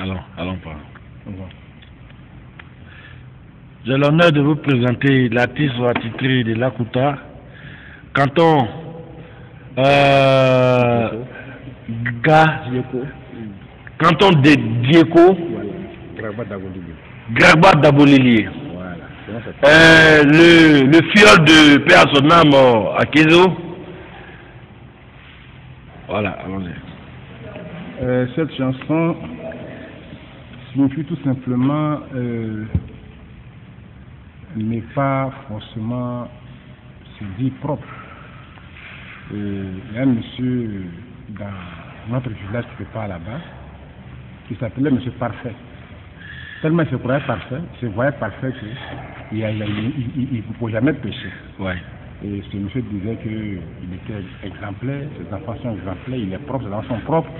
Allons pas. J'ai l'honneur de vous présenter l'artiste attitré de Lakuta, canton canton de Dieko, Gragba Dabolili. Le fiole de Père à son âme à Kézo. Voilà, allons-y. Cette chanson signifie tout simplement n'est pas forcément se dit propre. Il y a un monsieur dans notre village qui ne fait pas là-bas, qui s'appelait Monsieur Parfait. Tellement il se croyait parfait, il se voyait parfait qu'il ne pouvait jamais pécher. Ouais. Et ce monsieur disait qu'il était exemplaire, ses enfants sont exemplaires, il est propre, ses enfants sont propres,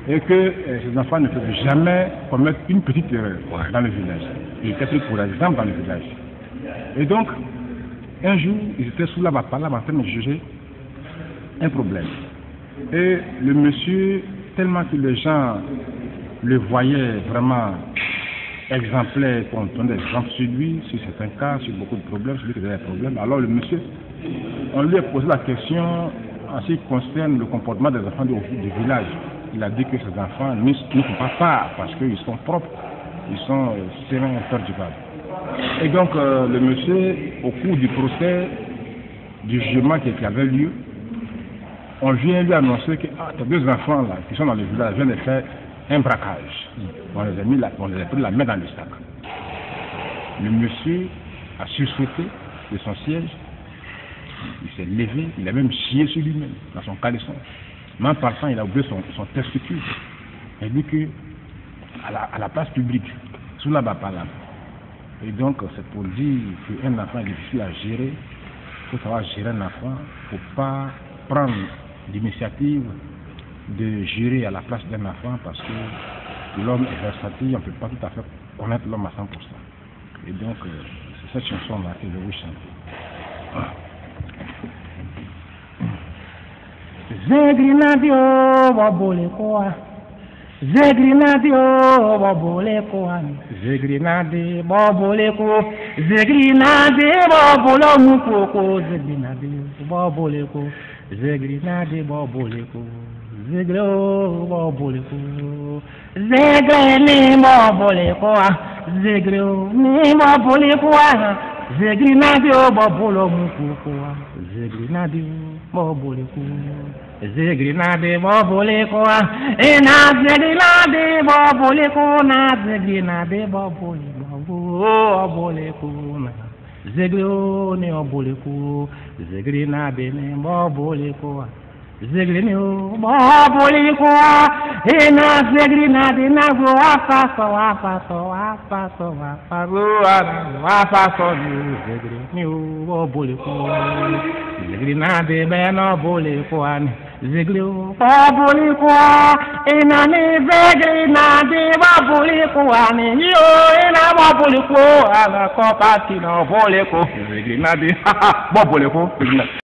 et que ses enfants ne peuvent jamais commettre une petite erreur dans le village. Il était pris pour exemple dans le village. Et donc, un jour, ils étaient sous la bapala en train de juger un problème. Et le monsieur, tellement que les gens le voyaient vraiment exemplaire, qu'on donne des exemples sur lui, sur certains cas, sur beaucoup de problèmes, sur lui qui avait des problèmes. Alors le monsieur, on lui a posé la question en ce qui concerne le comportement des enfants du village. Il a dit que ces enfants ne font pas part parce qu'ils sont propres, ils sont sereins et imperturbables. Et donc le monsieur, au cours du procès, du jugement qui avait lieu, on vient lui annoncer que tes deux enfants là, qui sont dans le village viennent de faire un braquage. On les a pris la main dans le sac. Le monsieur a sursauté de son siège, il s'est levé, il a même chié sur lui-même, dans son caleçon. Mais en partant, il a oublié son testicule. Il dit que à la place publique, sous la bapala. Et donc, c'est pour dire qu'un enfant est difficile à gérer. Il faut savoir gérer un enfant. Il ne faut pas prendre l'initiative de gérer à la place d'un enfant parce que l'homme est versatile, on ne peut pas tout à fait connaître l'homme à 100%. Et donc, c'est cette chanson-là que je vais chanter. Zegrinadio babolekoa, Zegrinadio babolekoa, Zegrinade baboleko, Zegrinade babolomukoko, Zegrinade baboleko, Zegrinade baboleko, Zegro baboleko, Zegrene babolekoa, Zegro ni babolekoa, Zegrinadio babolomukoko, Zegrinade baboleko. Zegrinade babolekoa, na zegrinade baboleko, na zegrinade baboleko, zegro ne baboleko, zegrinade ne babolekoa, zegrine babolekoa, na zegrinade na go apaso, zegrine baboleko, zegrinade beno babolekoa. Zeglio babolekoa, ina ne zegrinade babolekoa, ne yo ina babolekoa, la copa tino baboleko, zegrinade baboleko.